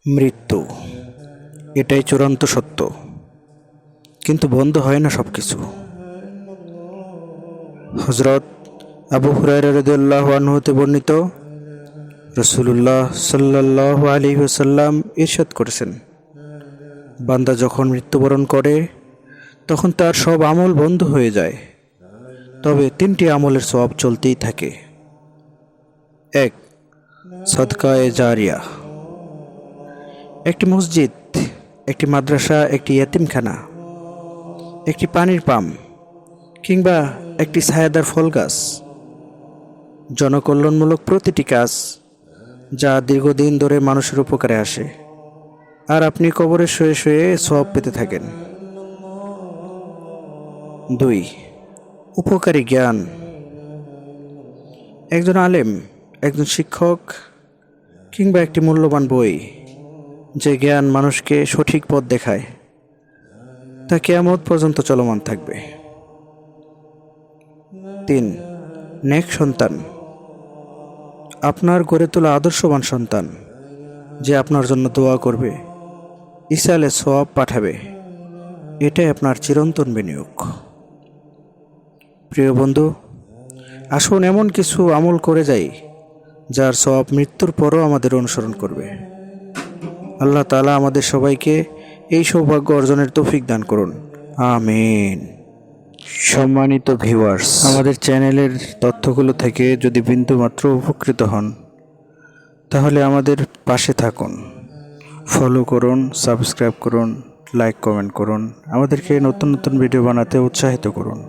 মৃত্যু এটাই চূড়ান্ত সত্য, কিন্তু বন্ধ হয় না সব কিছু। হযরত আবু হুরায়রা রাদিয়াল্লাহু আনহু হতে বর্ণিত, রাসূলুল্লাহ সাল্লাল্লাহু আলাইহি ওয়াসাল্লাম ইরশাদ করেছেন, বান্দা যখন মৃত্যুবরণ করে তখন তার সব আমল বন্ধ হয়ে যায়, তবে তিনটি আমলের সওয়াব চলতেই থাকে। ১. সাদকায়ে জারিয়া। একটি মসজিদ, একটি মাদ্রাসা, একটি ইয়াতিমখানা, একটি পানির পাম্প কিংবা একটি ছায়াদার ফল গাছ, জনকল্যাণমূলক প্রতিটি কাজ যা দীর্ঘদিন ধরে মানুষের উপকারে আসে, আর আপনি কবরে শুয়ে শুয়ে সওয়াব পেতে থাকেন। ২. উপকারী জ্ঞান। একজন আলেম, একজন শিক্ষক কিংবা একটি মূল্যবান বই, যে জ্ঞান মানুষকে সঠিক পথ দেখায়, তা কিয়ামত পর্যন্ত চলমান থাকবে। ৩. নেক সন্তান। আপনার গড়ে তোলা আদর্শবান সন্তান, যে আপনার জন্য দোয়া করবে, ইসালে সওয়াব পাঠাবে, এটাই আপনার চিরন্তন বিনিয়োগ। প্রিয় বন্ধু, আসুন এমন কিছু আমল করে যাই যার সওয়াব মৃত্যুর পরও আমাদের অনুসরণ করবে। আল্লাহ তাআলা আমাদের সবাইকে এই সৌভাগ্য অর্জনের তৌফিক দান করুন, আমিন। সম্মানিত ভিউয়ার্স, আমাদের চ্যানেলের তথ্যগুলো থেকে যদি বিন্দুমাত্র উপকৃত হন, তাহলে আমাদের পাশে থাকুন, ফলো করুন, সাবস্ক্রাইব করুন, লাইক কমেন্ট করুন, আমাদেরকে নতুন নতুন ভিডিও বানাতে উৎসাহিত করুন।